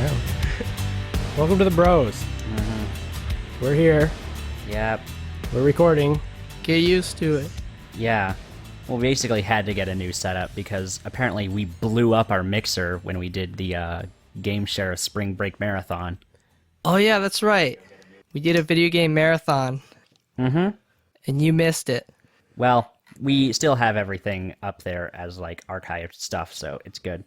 down. Welcome to the Bros. Mm-hmm. We're here. Yep. We're recording. Get used to it. Yeah. Well, we basically had to get a new setup because apparently we blew up our mixer when we did the Game Share Spring Break Marathon. Oh yeah, that's right. We did a video game marathon. Mm-hmm. And you missed it. Well, we still have everything up there as like archived stuff, so it's good.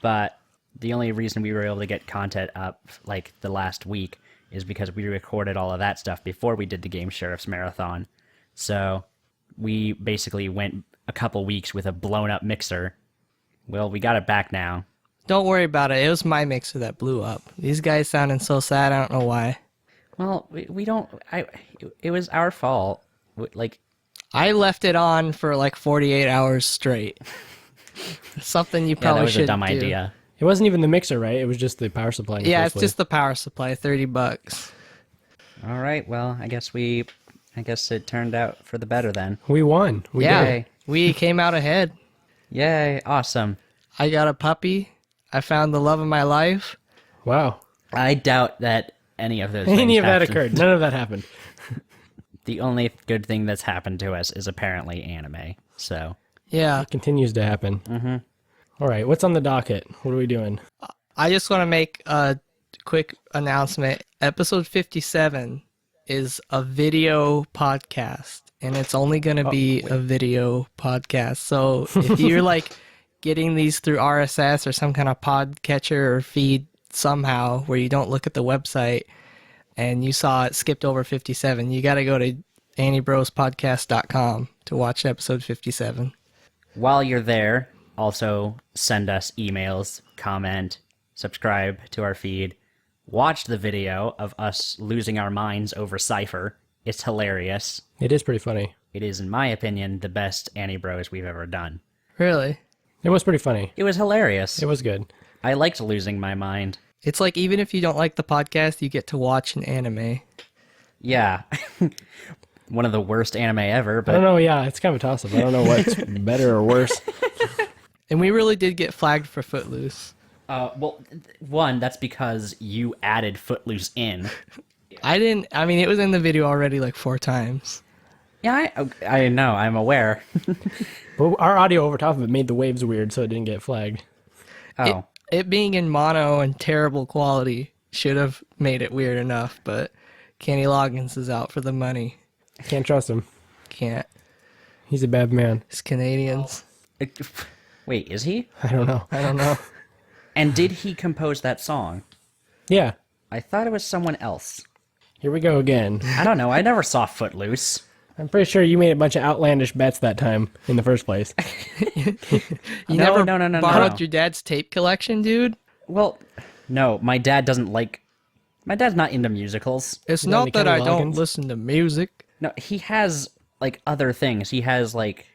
But the only reason we were able to get content up like the last week is because we recorded all of that stuff before we did the Game Sheriff's Marathon. So we basically went a couple weeks with a blown up mixer. Well, we got it back now. Don't worry about it. It was my mixer that blew up. These guys sounding so sad. I don't know why. Well, we don't... It was our fault. Like... I left it on for like 48 hours straight. Something you probably should do. That was a dumb idea. It wasn't even the mixer, right? It was just the power supply. Yeah, it's just the power supply, $30. All right, well, I guess it turned out for the better then. We won. We did. We came out ahead. Yay, awesome. I got a puppy. I found the love of my life. Wow. I doubt that any of those things that happened. occurred. None of that happened. The only good thing that's happened to us is apparently anime, so... Yeah. It continues to happen. Mm-hmm. All right, what's on the docket? What are we doing? I just want to make a quick announcement. Episode 57 is a video podcast, and it's only going to be a video podcast. So if you're like getting these through RSS or some kind of podcatcher or feed somehow where you don't look at the website and you saw it skipped over 57, you got to go to anibrospodcast.com to watch episode 57. While you're there, also send us emails, comment, subscribe to our feed, watch the video of us losing our minds over Cypher. It's hilarious. It is pretty funny. It is, in my opinion, the best Anibros we've ever done. Really? It was pretty funny. It was hilarious. It was good. I liked losing my mind. It's like even if you don't like the podcast, you get to watch an anime. Yeah. One of the worst anime ever, but... I don't know, yeah, it's kind of a toss-up. I don't know what's better or worse. And we really did get flagged for Footloose. Well, one, that's because you added Footloose in. I didn't, I mean, it was in the video already like 4 times. Yeah, I know, I'm aware. But our audio over top of it made the waves weird, so it didn't get flagged. Oh. It being in mono and terrible quality should have made it weird enough, but Kenny Loggins is out for the money. I can't trust him. Can't. He's a bad man. It's Canadians. Wait, is he? I don't know. I don't know. And did he compose that song? Yeah. I thought it was someone else. Here we go again. I don't know, I never saw Footloose. I'm pretty sure you made a bunch of outlandish bets that time in the first place. You No, never no. borrowed your dad's tape collection, dude? Well, no, my dad's not into musicals. It's You know not any that Kenny I don't Loggins? listen to music. No, he has, like, other things. He has, like,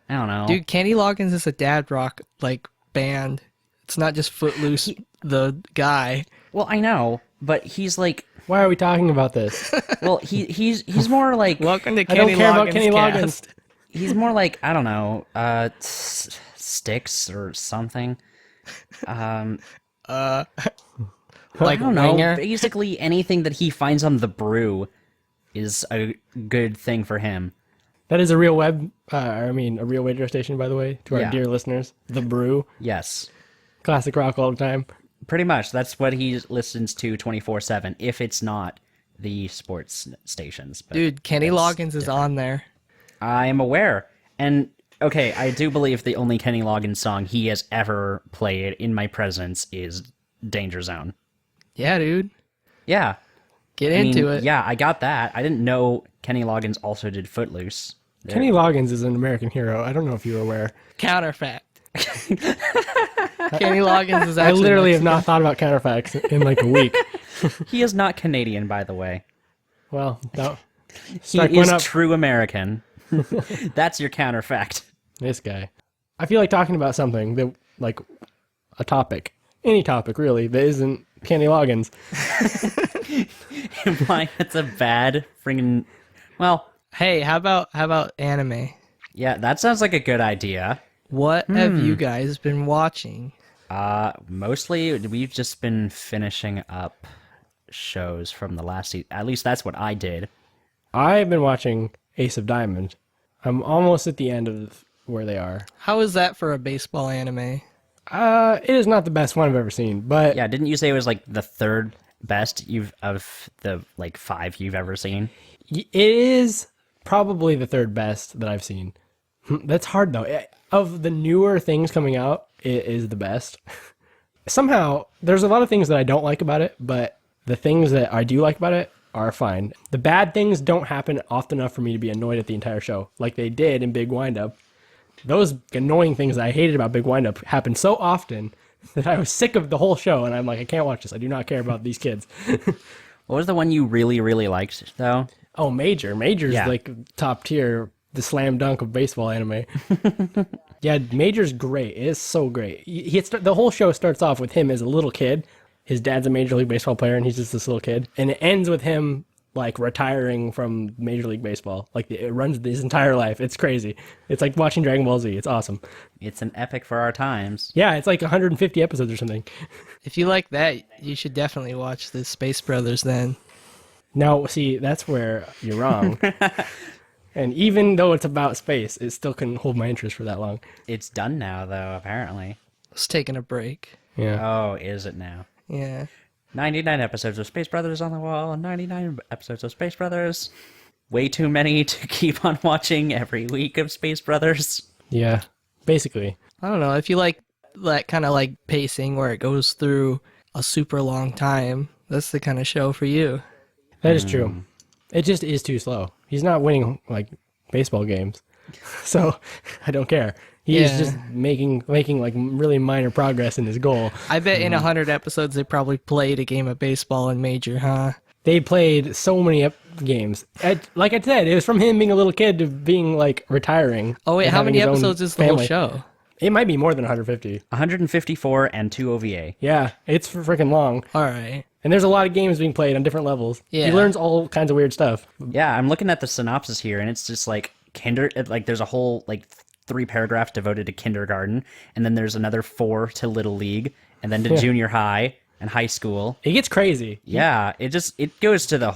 I don't know. Dude, Kenny Loggins is a dad rock, like, band. It's not just Footloose, the guy. Well, I know, but he's, like... Why are we talking about this? Well, he's more like... Welcome to I Kenny don't care about Loggins Kenny cast. Loggins. He's more like, I don't know, Sticks or something. Like I don't know. Winger. Basically, anything that he finds on The Brew is a good thing for him. That is a real a real radio station, by the way, to our Yeah. dear listeners. The Brew. Yes. Classic rock all the time. Pretty much. That's what he listens to 24/7, if it's not the sports stations. But Dude, Kenny that's Loggins is on there. I am aware. And, okay, I do believe the only Kenny Loggins song he has ever played in my presence is Danger Zone. Yeah, dude. Yeah. Get into it. Yeah, I got that. I didn't know Kenny Loggins also did Footloose. Kenny Loggins is an American hero. I don't know if you were aware. Counterfact. Kenny Loggins is I actually literally have Mexican. not thought about counterfacts in like a week. He is not Canadian, by the way. Well, no. He Strike is one up. true American. That's your counterfact. This guy. I feel like talking about something that, like, a topic. Any topic, really, that isn't Kenny Loggins. Implying it's a bad friggin'... Well, Hey, how about anime? yeah, that sounds like a good idea. What have you guys been watching? Mostly we've just been finishing up shows from the last season. At least that's what I did. I've been watching Ace of Diamond. I'm almost at the end of where they are. How is that for a baseball anime? It is not the best one I've ever seen, but Yeah, didn't you say it was like the third best of the like 5 you've ever seen? it is probably the third best that I've seen. That's hard though. Of the newer things coming out, it is the best. Somehow, there's a lot of things that I don't like about it, but the things that I do like about it are fine. The bad things don't happen often enough for me to be annoyed at the entire show, like they did in Big Windup. Those annoying things that I hated about Big Windup happened so often that I was sick of the whole show, and I'm like, I can't watch this. I do not care about these kids. What was the one you really, really liked, though? Oh, Major. Major's Yeah. like top tier, the slam dunk of baseball anime. Yeah, Major's great. It is so great. The whole show starts off with him as a little kid. His dad's a Major League Baseball player, and he's just this little kid. And it ends with him like retiring from Major League Baseball. Like it runs his entire life. It's crazy. It's like watching Dragon Ball Z. It's awesome. It's an epic for our times. Yeah, it's like 150 episodes or something. If you like that, you should definitely watch the Space Brothers then. Now, see, that's where you're wrong. And even though it's about space, it still couldn't hold my interest for that long. It's done now, though, apparently. It's taking a break. Yeah. Oh, is it now? Yeah. 99 episodes of Space Brothers on the wall, 99 episodes of Space Brothers. Way too many to keep on watching every week of Space Brothers. Yeah, basically. I don't know. If you like that kind of like pacing where it goes through a super long time, that's the kind of show for you. That is true. It just is too slow. He's not winning like baseball games. So I don't care. He is Yeah. just making like really minor progress in his goal. I bet in 100 episodes they probably played a game of baseball in Major, huh? They played so many games. Like I said, it was from him being a little kid to being like retiring. Oh wait, and how having many his own episodes is the whole family. show? It might be more than 150. 154 and 2 OVA. Yeah, it's freaking long. All right. And there's a lot of games being played on different levels. Yeah. He learns all kinds of weird stuff. Yeah, I'm looking at the synopsis here, and it's just like there's a whole like 3 paragraphs devoted to kindergarten, and then there's another 4 to little league, and then to junior high and high school. It gets crazy. Yeah, it goes through the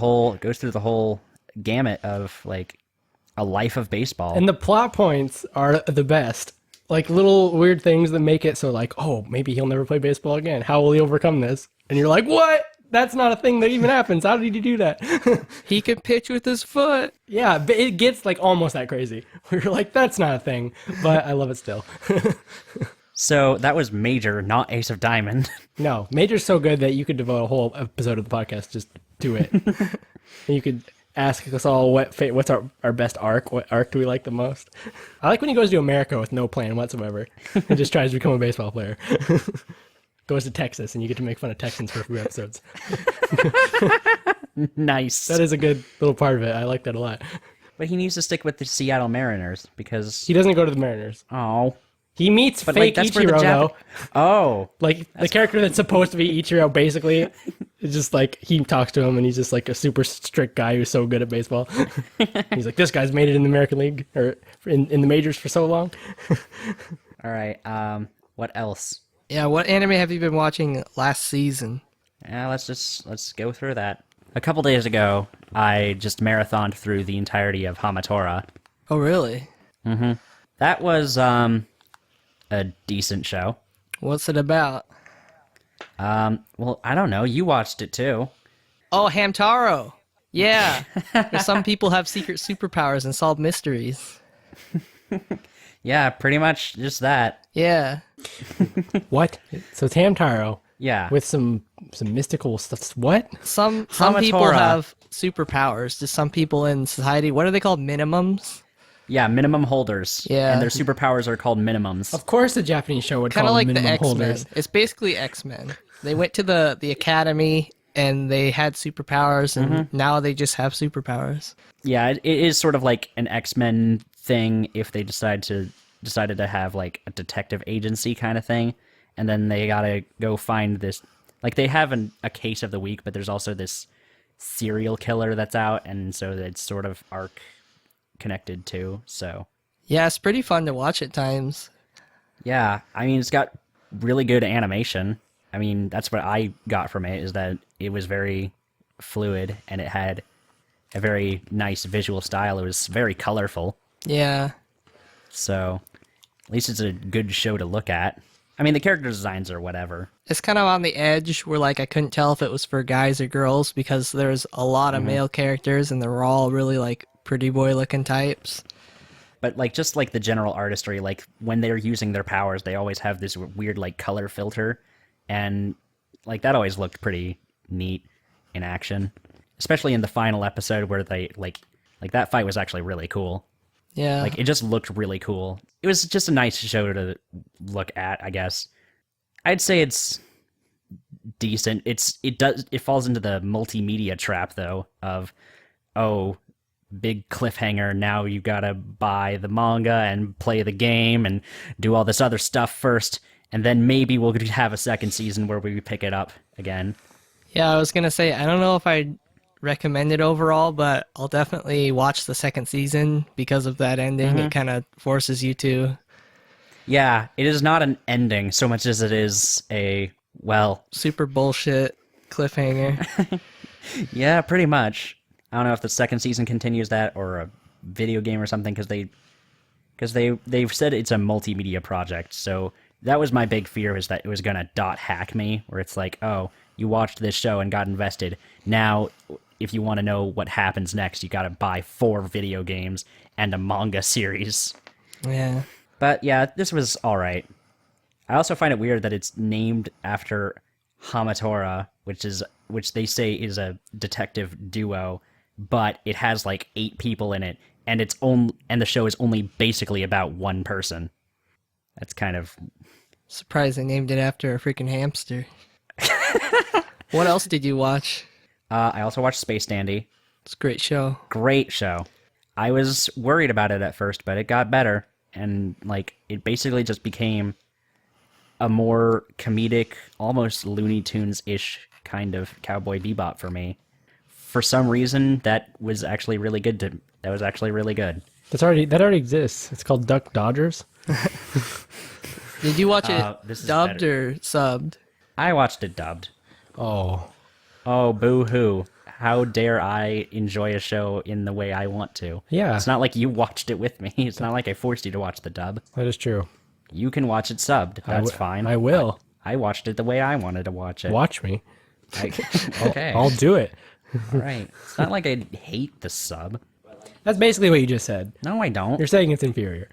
whole gamut of like a life of baseball. And the plot points are the best. Like little weird things that make it so like, oh, maybe he'll never play baseball again. How will he overcome this? And you're like, what? That's not a thing that even happens. How did he do that? He could pitch with his foot. Yeah, but it gets like almost that crazy. Where you're like, that's not a thing. But I love it still. So that was Major, not Ace of Diamond. No, Major's so good that you could devote a whole episode of the podcast just to it. And you could ask us all what's our best arc. What arc do we like the most? I like when he goes to America with no plan whatsoever and just tries to become a baseball player. Goes to Texas and you get to make fun of Texans for a few episodes. Nice. That is a good little part of it. I like that a lot. But he needs to stick with the Seattle Mariners because He doesn't go to the Mariners. oh, He meets but fake like that's where the Ichiro though. Oh, Like the character that's supposed to be Ichiro basically is just like he talks to him and he's just like a super strict guy who's so good at baseball. He's like, this guy's made it in the American League or in the majors for so long. all right. What else? Yeah, what anime have you been watching last season? Yeah, let's go through that. A couple days ago, I just marathoned through the entirety of Hamatora. Oh, really? That was a decent show. What's it about? Well, I don't know. You watched it too. Oh, Hamtaro. Yeah. 'Cause some people have secret superpowers and solve mysteries. Yeah, pretty much just that. Yeah. What? So it's Hamtaro Yeah. with some mystical stuff. What? Some people Hamatora. have superpowers. Just some people in society, what are they called? Minimums? Yeah, minimum holders. Yeah. And their superpowers are called minimums. Of course, the Japanese show would Kind of call like them the minimum X-Men. holders. It's basically X-Men. They went to the academy and they had superpowers and now they just have superpowers. Yeah, it is sort of like an X-Men thing if they decided to have like a detective agency kind of thing, and then they gotta go find this. Like they have a case of the week, but there's also this serial killer that's out, and so it's sort of arc connected too. So Yeah, it's pretty fun to watch at times. yeah, I mean it's got really good animation. I mean, that's what I got from it, is that it was very fluid and it had a very nice visual style. It was very colorful. Yeah. So at least it's a good show to look at. I mean, the character designs are whatever. It's kind of on the edge where, like, I couldn't tell if it was for guys or girls because there's a lot of male characters and they're all really, like, pretty boy-looking types. But, like, just, like, the general artistry, like, when they're using their powers, they always have this weird, like, color filter. And, like, that always looked pretty neat in action. Especially in the final episode where they, like that fight was actually really cool. Yeah. Like, it just looked really cool. It was just a nice show to look at, I guess. I'd say it's decent. It falls into the multimedia trap, though, of, oh, big cliffhanger, now you gotta buy the manga and play the game and do all this other stuff first, and then maybe we'll have a second season where we pick it up again. Yeah, I was going to say, I don't know if I'd recommend it overall, but I'll definitely watch the second season because of that ending. It kind of forces you to. Yeah, it is not an ending so much as it is a, well... super bullshit cliffhanger. Yeah, pretty much. I don't know if the second season continues that or a video game or something, because they've said it's a multimedia project, so that was my big fear, is that it was going to hack me, where it's like, oh, you watched this show and got invested. Now, if you want to know what happens next, you got to buy 4 video games and a manga series. Yeah. But yeah, this was all right. I also find it weird that it's named after Hamatora, which they say is a detective duo, but it has like 8 people in it, and the show is only basically about one person. That's kind of Surprised they named it after a freaking hamster. What else did you watch? I also watched Space Dandy. It's a great show. Great show. I was worried about it at first, but it got better, and like it basically just became a more comedic, almost Looney Tunes-ish kind of Cowboy Bebop for me. For some reason, that was actually really good. That was actually really good. That already exists. It's called Duck Dodgers. Did you watch it this is dubbed better. or subbed? I watched it dubbed. Oh, Oh, boo-hoo. How dare I enjoy a show in the way I want to? yeah, It's not like you watched it with me. It's not like I forced you to watch the dub. that is true. You can watch it subbed. That's fine. I will. I watched it the way I wanted to watch it. Watch me. Okay. I'll do it. All right. It's not like I hate the sub. That's basically what you just said. No, I don't. You're saying it's inferior.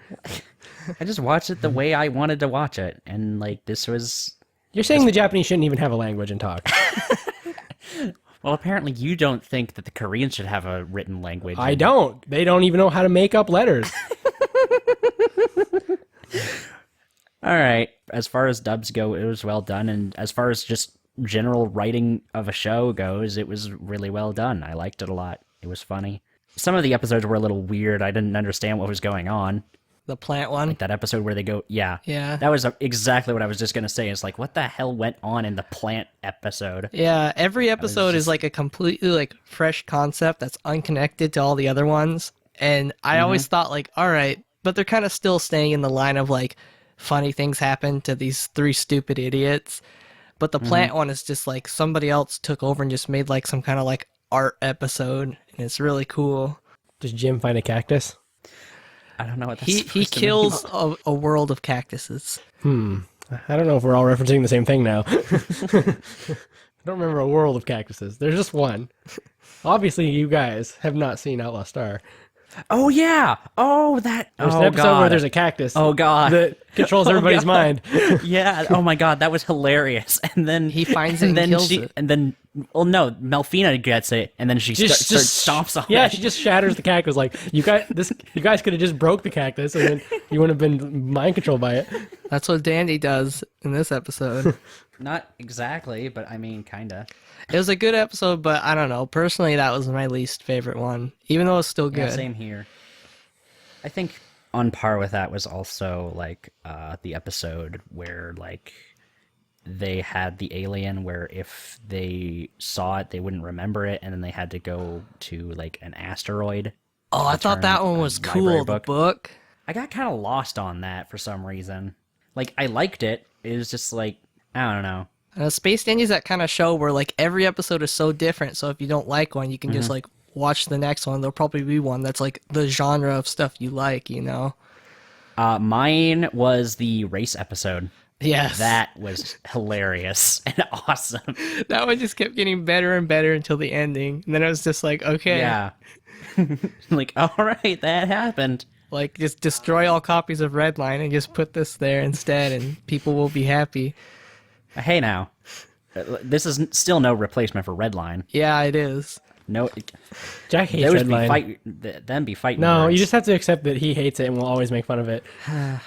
I just watched it the way I wanted to watch it. And, like, this was... You're saying the Japanese shouldn't even have a language and talk. Well, apparently you don't think that the Koreans should have a written language. I don't. They don't even know how to make up letters. All right. As far as dubs go, it was well done. And as far as just general writing of a show goes, it was really well done. I liked it a lot. It was funny. Some of the episodes were a little weird. I didn't understand what was going on. The plant one? That episode where they go, yeah. Yeah. That was exactly what I was just going to say. It's like, what the hell went on in the plant episode? Yeah, every episode is like a completely like fresh concept that's unconnected to all the other ones. And I always thought like, all right, but they're kind of still staying in the line of like funny things happen to these 3 stupid idiots. But the plant one is just like somebody else took over and just made like some kind of like art episode, and it's really cool. Does Jim find a cactus? I don't know what that's He supposed to kills mean. a world of cactuses. I don't know if we're all referencing the same thing now. I don't remember a world of cactuses. There's just one. Obviously, you guys have not seen Outlaw Star. Oh, yeah. Oh, that. There's oh, an episode God. where there's a cactus. Oh, God. That controls everybody's God. mind. Yeah. Oh, my God. That was hilarious. And then He finds it and kills it. And then, well, no, Melfina gets it, and then she starts stomps on Yeah, it. she just shatters the cactus. Like you guys could have just broke the cactus, and then you wouldn't have been mind controlled by it. That's what Dandy does in this episode. Not exactly, but I mean, kinda. It was a good episode, but I don't know. Personally, that was my least favorite one, even though it's still good. Yeah, same here. I think on par with that was also like the episode where like they had the alien where if they saw it they wouldn't remember it, and then they had to go to like an asteroid. Oh, I thought that one was cool. The book. I got kind of lost on that for some reason. Like, I liked it. It was just like, I don't know. Space Dandy's that kind of show where like every episode is so different. So if you don't like one, you can just like watch the next one. There'll probably be one that's like the genre of stuff you like, you know? Mine was the race episode. Yes. That was hilarious and awesome. That one just kept getting better and better until the ending. And then I was just like, okay. Yeah. Like, all right, that happened. Like, just destroy all copies of Redline and just put this there instead, and people will be happy. Hey, now. This is still no replacement for Redline. Yeah, it is. No, Jack hates those Redline. them be fighting. No, words. you just have to accept that he hates it and will always make fun of it.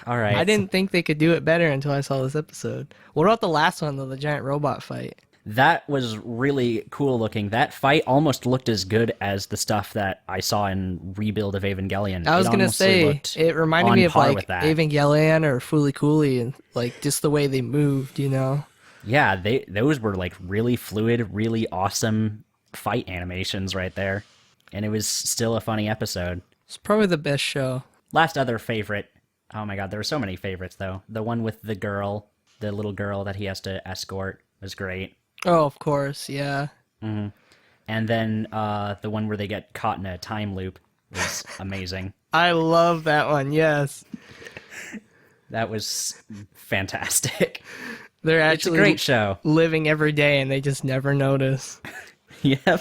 All right. I didn't think they could do it better until I saw this episode. What about the last one, though, the giant robot fight? That was really cool looking. That fight almost looked as good as the stuff that I saw in Rebuild of Evangelion. I was going to say, it reminded me of like Evangelion or Fooly Cooly, and like just the way they moved, you know? Yeah, those were like really fluid, really awesome fight animations right there. And it was still a funny episode. It's probably the best show. Last other favorite. Oh my god, there were so many favorites though. The one with the girl, the little girl that he has to escort was great. Oh, of course, yeah. And then the one where they get caught in a time loop was amazing. I love that one, yes. That was fantastic. They're It's a actually great show. living every day and they just never notice. Yep.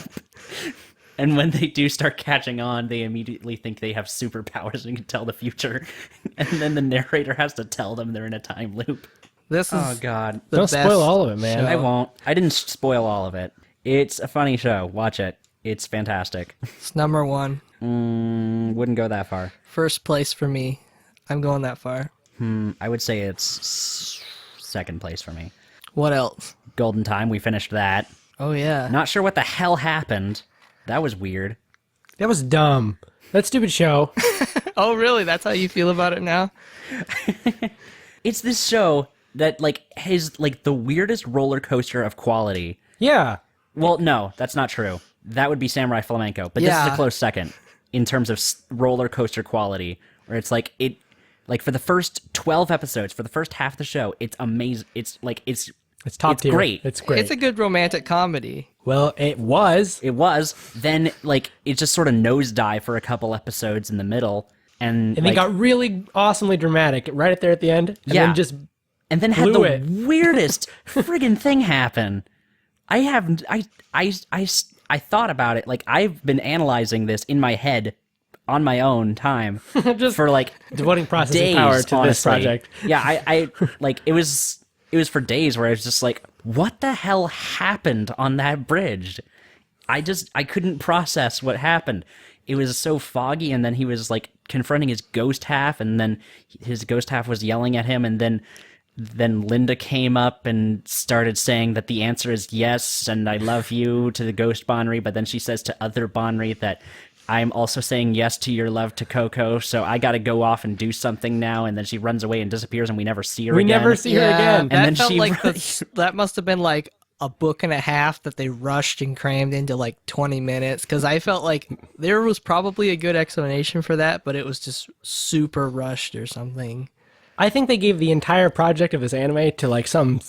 And when they do start catching on, they immediately think they have superpowers and can tell the future. And then the narrator has to tell them they're in a time loop. This is Oh, God. the Don't best spoil all of it, man. show. I won't. I didn't spoil all of it. It's a funny show. Watch it. It's fantastic. It's number one. Wouldn't go that far. First place for me. I'm going that far. I would say it's second place for me. What else? Golden Time, we finished that. Oh, yeah. Not sure what the hell happened. That was weird. That was dumb. That stupid show. Oh, really? That's how you feel about it now? It's this show that like has like the weirdest roller coaster of quality. Yeah. Well, no, that's not true. That would be Samurai Flamenco, but this is Yeah. a close second in terms of roller coaster quality. Where it's like like for the first 12 episodes, for the first half of the show, it's amazing. It's like it's It's top it's tier. great. It's great. It's a good romantic comedy. Well, it was. It was. Then like it just sort of nosedive for a couple episodes in the middle, and And like, they got really awesomely dramatic right at there at the end. And Yeah. then just and then had the blew it. weirdest friggin' thing happen. I thought about it. Like I've been analyzing this in my head on my own time just for like devoting processing days, power to honestly. this project. Yeah, I like it was for days where I was just like, what the hell happened on that bridge? I couldn't process what happened. It was so foggy, and then he was like confronting his ghost half, and then his ghost half was yelling at him, and then Linda came up and started saying that the answer is yes, and I love you to the ghost Bonri, but then she says to other Bonri that I'm also saying yes to your love to Coco, so I gotta go off and do something now, and then she runs away and disappears, and we never see her We again. never see her again. That then felt she like runs- that must have been like a book and a half that they rushed and crammed into like 20 minutes, because I felt like there was probably a good explanation for that, but it was just super rushed or something. I think they gave the entire project of this anime to like some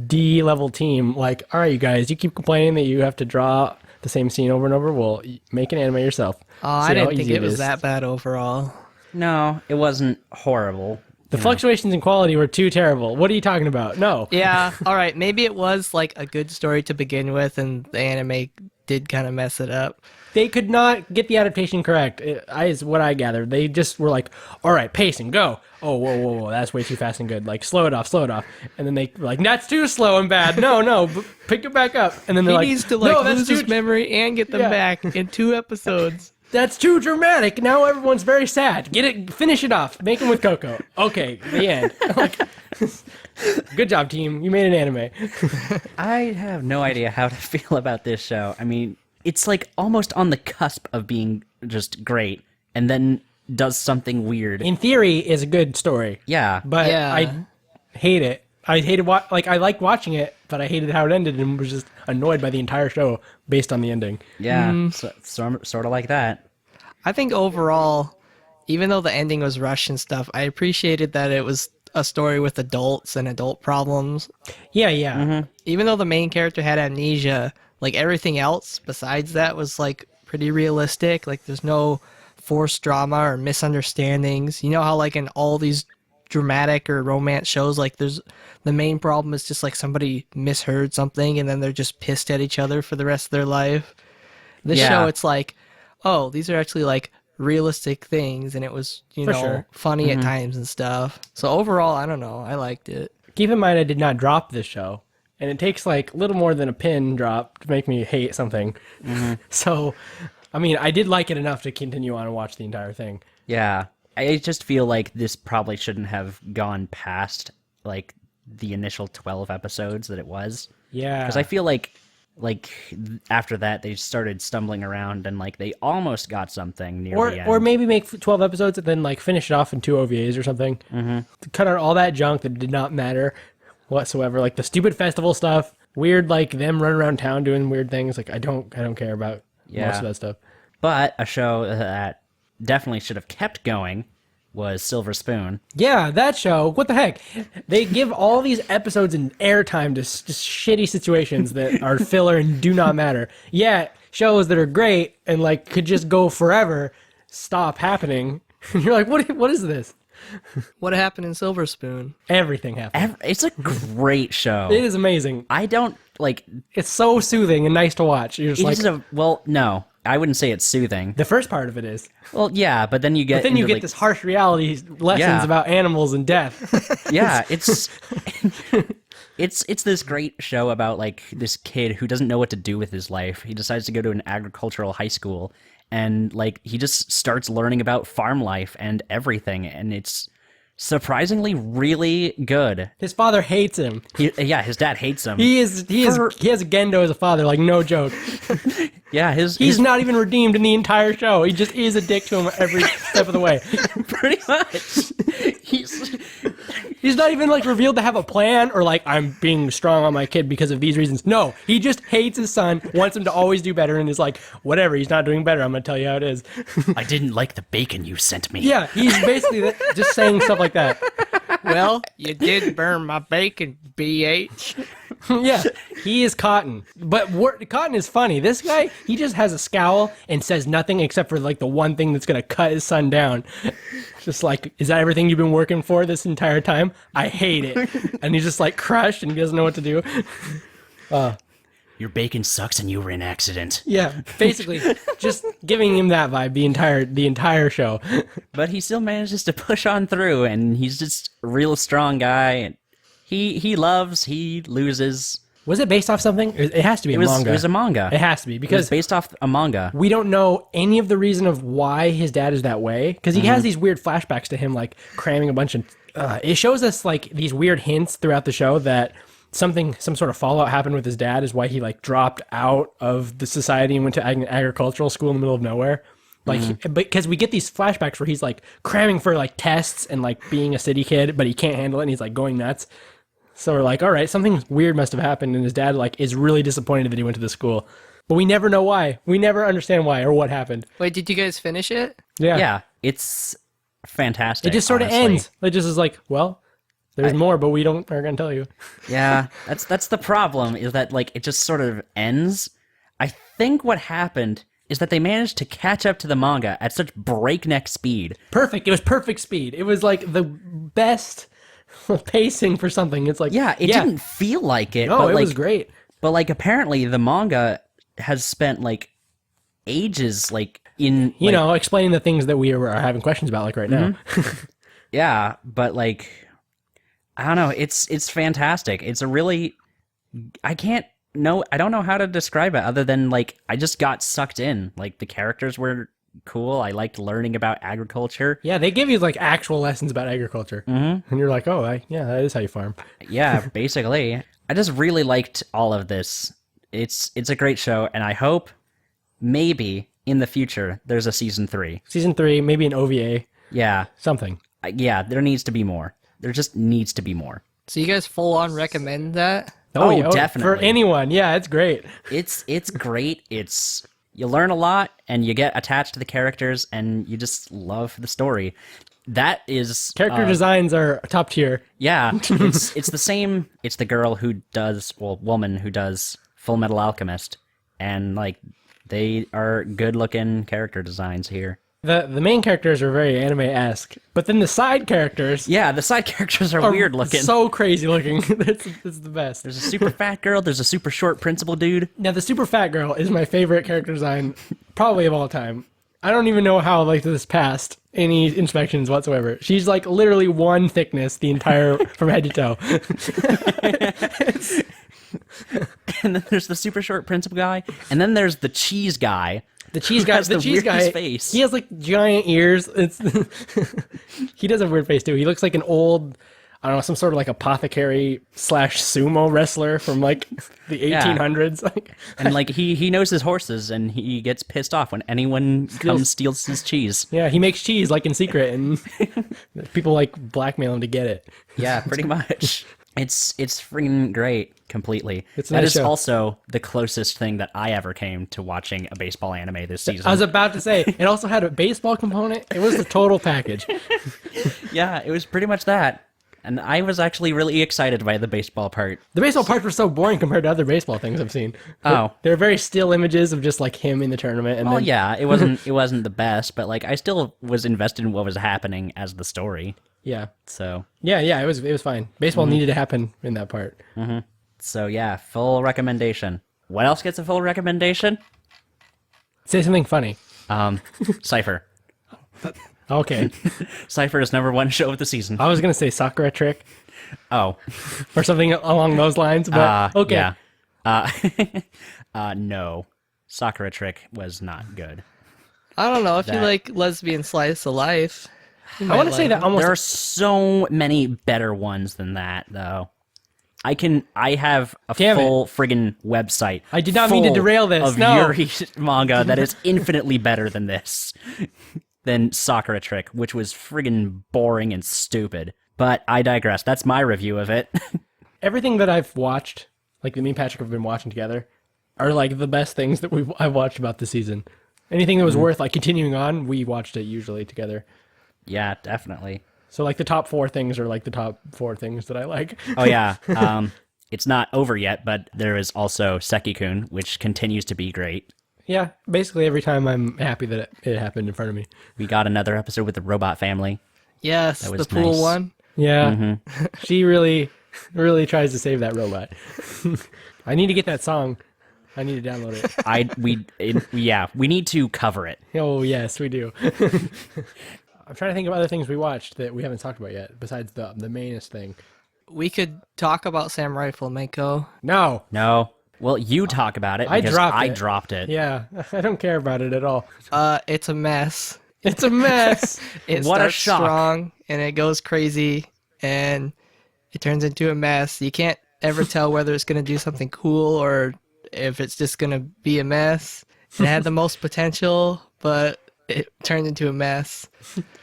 D-level team. Like, all right, you guys, you keep complaining that you have to draw the same scene over and over. Well, make an anime yourself. Oh, I See how didn't think easy it was is. that bad overall. No, it wasn't horrible. The fluctuations in quality were too terrible. What are you talking about? No. Yeah, all right, maybe it was like a good story to begin with, and the anime did kind of mess it up. They could not get the adaptation correct, is what I gathered. They just were like, all right, pacing, go. Oh, whoa, that's way too fast and good. Like, slow it off. And then they were like, that's too slow and bad. No, pick it back up. And then they're He like, needs to like no, that's lose too, his memory and get them Yeah. back in 2 episodes. that's too dramatic. Now everyone's very sad. Finish it off. Make him with Coco. Okay, the end. Like, good job, team. You made an anime. I have no idea how to feel about this show. I mean, it's like almost on the cusp of being just great, and then does something weird. In theory, is a good story. Yeah, But Yeah. I hate it. I liked watching it, but I hated how it ended and was just annoyed by the entire show based on the ending. yeah, sort of like that. I think overall, even though the ending was rushed and stuff, I appreciated that it was a story with adults and adult problems. Yeah, yeah. Even though the main character had amnesia, like everything else besides that was like pretty realistic. Like there's no forced drama or misunderstandings. You know how like in all these dramatic or romance shows, like there's the main problem is just like somebody misheard something and then they're just pissed at each other for the rest of their life. This Yeah. show, it's like, oh, these are actually like realistic things, and it was, For sure. funny at times and stuff. So overall, I don't know, I liked it. Keep in mind, I did not drop this show, and it takes like a little more than a pin drop to make me hate something. So, I mean, I did like it enough to continue on and watch the entire thing. Yeah. I just feel like this probably shouldn't have gone past like the initial 12 episodes that it was. Yeah, Because I feel like after that they started stumbling around and like they almost got something near the end. or maybe make 12 episodes and then like finish it off in 2 OVAs or something. Cut out all that junk that did not matter whatsoever, like the stupid festival stuff, weird like them running around town doing weird things. Like I don't care about most of that stuff. But a show that definitely should have kept going was Silver Spoon. Yeah, that show. What the heck? They give all these episodes and airtime to just shitty situations that are filler and do not matter. Yeah, shows that are great and like could just go forever stop happening. You're like, what is this? What happened in Silver Spoon? Everything happened. It's a great show. It is amazing. I don't like. It's so soothing and nice to watch. You're just like, Well, no, I wouldn't say it's soothing. the first part of it is. Well, yeah, but then you get But then you into, get like, this harsh reality lessons Yeah. about animals and death. Yeah, it's it's this great show about like this kid who doesn't know what to do with his life. He decides to go to an agricultural high school and like he just starts learning about farm life and everything, and it's surprisingly really good. His father hates him. His dad hates him. He has a Gendo as a father, like no joke. Yeah, He's not even redeemed in the entire show. He just is a dick to him every step of the way. pretty much. He's not even like revealed to have a plan or like I'm being strong on my kid because of these reasons. No, he just hates his son, wants him to always do better, and is like, whatever, he's not doing better. I'm gonna tell you how it is. I didn't like the bacon you sent me. Yeah, he's basically just saying stuff like that. Well, you did burn my bacon, BH. Yeah, he is Cotton. But Cotton is funny. This guy, he just has a scowl and says nothing except for like the one thing that's going to cut his son down. Just like, is that everything you've been working for this entire time? I hate it. And he's just like crushed and he doesn't know what to do. Your bacon sucks and you were in an accident. Yeah, basically just giving him that vibe the entire show. But he still manages to push on through, and he's just a real strong guy. And he loves, he loses. Was it based off something? It has to be a manga. It was a manga. It has to be It was because based off a manga. we don't know any of the reason of why his dad is that way, because he has these weird flashbacks to him like cramming a bunch of it shows us like these weird hints throughout the show that some sort of fallout happened with his dad is why he like dropped out of the society and went to agricultural school in the middle of nowhere, like because we get these flashbacks where he's like cramming for like tests and like being a city kid but he can't handle it and he's like going nuts. So we're like, all right, something weird must have happened, and his dad like is really disappointed that he went to the school. But we never know why. We never understand why or what happened. Wait, did you guys finish it? Yeah, it's fantastic. It just sort of honestly. ends. It just is like, well, there's more, but we aren't gonna tell you. Yeah, that's the problem, is that like it just sort of ends. I think what happened is that they managed to catch up to the manga at such breakneck speed. Perfect. It was perfect speed. It was like the best pacing for something. It's like, It didn't feel like it. No, but it like, was great. But like apparently the manga has spent like ages like in You know, explaining the things that we are having questions about, like right now. Yeah, but like I don't know, it's fantastic. It's a really I don't know how to describe it other than like I just got sucked in. Like the characters were cool. I liked learning about agriculture. Yeah, they give you like actual lessons about agriculture, and you're like, oh, yeah, that is how you farm. Yeah, basically. I just really liked all of this. It's a great show, and I hope maybe in the future there's a season 3. Season 3, maybe an OVA, Yeah, something. yeah. There needs to be more. There just needs to be more. So you guys full on recommend that? Oh, yeah, definitely. for anyone. Yeah, it's great. It's great. It's you learn a lot, and you get attached to the characters, and you just love the story. That is Character designs are top tier. yeah. It's the same. It's the girl who does woman who does Full Metal Alchemist, and like they are good looking character designs here. The main characters are very anime-esque, but then the side characters Yeah, the side characters are weird looking. so crazy looking. That's the best. There's a super fat girl. There's a super short principal dude. Now, the super fat girl is my favorite character design, probably of all time. I don't even know how like this passed any inspections whatsoever. She's like literally one thickness the entire from head to toe. And then there's the super short principal guy, and then there's the cheese guy. The cheese guy, has the the cheese guy, weirdest face. he has like giant ears. It's he does have a weird face too. He looks like an old, I don't know, some sort of like apothecary / sumo wrestler from like the 1800s. Like, And like he knows his horses, and he gets pissed off when anyone comes steals his cheese. yeah, he makes cheese like in secret, and people like blackmail him to get it. Yeah, pretty much. It's freaking great. Completely. It's a That nice is show. also the closest thing that I ever came to watching a baseball anime this season. I was about to say, it also had a baseball component. It was the total package. Yeah, it was pretty much that. And I was actually really excited by the baseball part. The baseball parts were so boring compared to other baseball things I've seen. Oh. They're very still images of just like him in the tournament. And Well, then, yeah, it wasn't the best, but like I still was invested in what was happening as the story. yeah, So it was fine. Baseball needed to happen in that part. yeah, full recommendation. What else gets a full recommendation? Say something funny. Cypher. Okay, Cypher is #1 show of the season. I was gonna say Sakura Trick Oh, or something along those lines, but okay. Yeah. No. Sakura Trick was not good. I don't know if you That- like lesbian slice of life. I want to say that almost There are so many better ones than that, though. I have a Damn it. full friggin' website. I did not mean to full derail this, Of no. Yuri manga that is infinitely better than this. Than Sakura Trick, which was friggin' boring and stupid. But I digress. That's my review of it. everything that I've watched, like that me and Patrick have been watching together, are like the best things that I've watched about this season. Anything that was worth like continuing on, we watched it usually together. Yeah, definitely. So like the top 4 things are like the top 4 things that I like. Oh yeah. It's not over yet, but there is also Seki-kun, which continues to be great. Yeah, basically every time I'm happy that it happened in front of me. We got another episode with the robot family. Yes, That the was pool nice. one. Yeah, she really tries to save that robot. I need to get that song. I need to download it. We need to cover it. Oh yes, we do. I'm trying to think of other things we watched that we haven't talked about yet, besides the mainest thing. We could talk about Samurai Flamenco. No. No. Well, you talk about it I because dropped I it. dropped it. Yeah, I don't care about it at all. It's a mess. It's a mess. It What a starts shock. strong and it goes crazy and it turns into a mess. You can't ever tell whether it's going to do something cool or if it's just going to be a mess. It had the most potential, but it turned into a mess.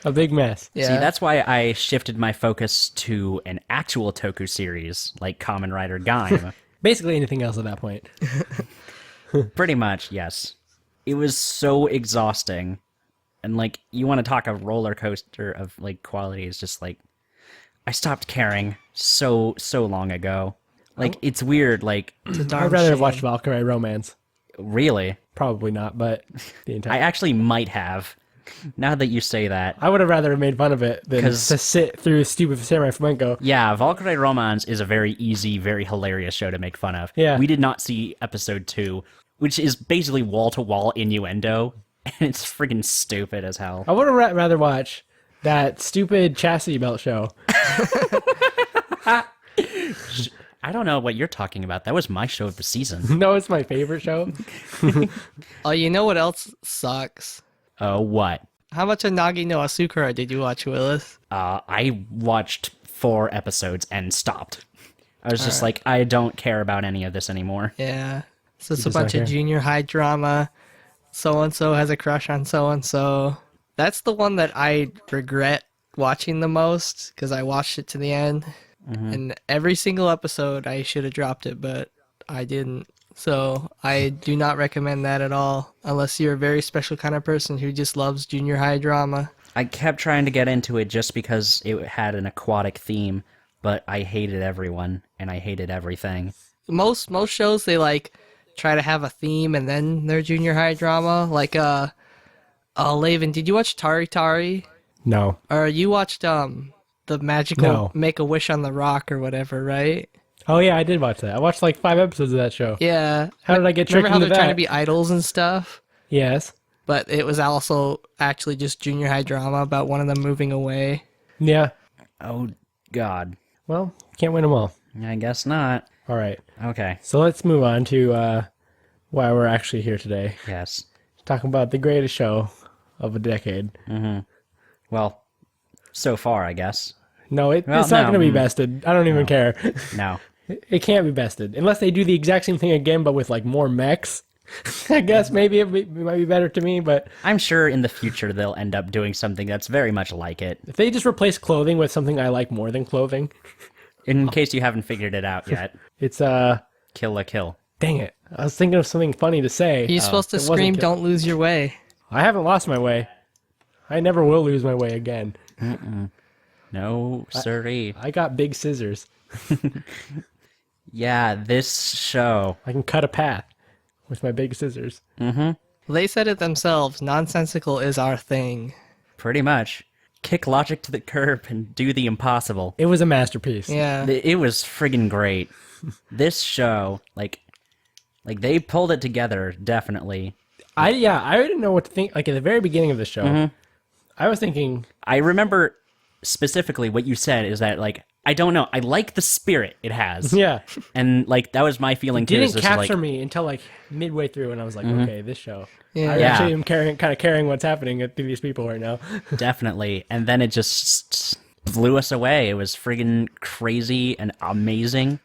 A big mess. Yeah. See, that's why I shifted my focus to an actual Toku series like Kamen Rider Gaim. Basically anything else at that point. Pretty much, yes. It was so exhausting. And like you want to talk a roller coaster of like quality, is just like I stopped caring so long ago. Like it's weird, like It's a I'd darn rather have shame. watched Valkyrie Romance. really. Probably not, but the entire. I actually might have. Now that you say that. I would have rather made fun of it than to 'Cause- sit through stupid Samurai Flamenco. Yeah, Valkyrie Romance is a very easy, very hilarious show to make fun of. Yeah. We did not see episode 2, which is basically wall-to-wall innuendo, and it's friggin' stupid as hell. I would have rather watch that stupid chastity belt show. I don't know what you're talking about. That was my show of the season. No, it's my favorite show. Oh, you know what else sucks? Oh, what? How much of Nagi no Asukara did you watch, Willis? I watched 4 episodes and stopped. I was just like, I don't care about any of this anymore. Yeah. So it's a just not bunch of care. junior high drama. So-and-so has a crush on so-and-so. That's the one that I regret watching the most because I watched it to the end. And every single episode I should have dropped it, but I didn't. So I do not recommend that at all, unless you're a very special kind of person who just loves junior high drama. I kept trying to get into it just because it had an aquatic theme, but I hated everyone and I hated everything. Most shows, they like try to have a theme and then their junior high drama. Like Laven, did you watch Tari Tari? No. Or you watched the magical No. Make a Wish on the Rock or whatever, right? Oh yeah, I did watch that. I watched like 5 episodes of that show. Yeah. How did I get Remember tricked how into they're trying to that? be idols and stuff? Yes. But it was also actually just junior high drama about one of them moving away. Yeah. Oh, God. Well, can't win them all. I guess not. All right. Okay. So let's move on to why we're actually here today. Yes. Talking about the greatest show of a decade. Well, so far, I guess. No, Well, it's not no. going to be bested. I don't even care. No. It can't be bested. Unless they do the exact same thing again, but with like more mechs. I guess maybe it might be better to me, but I'm sure in the future they'll end up doing something that's very much like it. if they just replace clothing with something I like more than clothing, In case you haven't figured it out yet, it's Kill la Kill. dang it. I was thinking of something funny to say. You're supposed to it wasn't scream, kill- "Don't lose your way." I haven't lost my way. I never will lose my way again. No, siree. I got big scissors. Yeah, this show. I can cut a path with my big scissors. They said it themselves. Nonsensical is our thing. Pretty much. Kick logic to the curb and do the impossible. It was a masterpiece. Yeah. It was friggin' great. This show, like they pulled it together, definitely. I didn't know what to think. Like at the very beginning of the show, I was thinking, I remember specifically what you said is that, like, I don't know, I like the spirit it has. yeah, And, like, that was my feeling too. is didn't just, capture like, me until like midway through, and I was like, okay, this show. Yeah. I Yeah. actually am kind of caring what's happening to these people right now. Definitely. And then it just blew us away. It was friggin' crazy and amazing.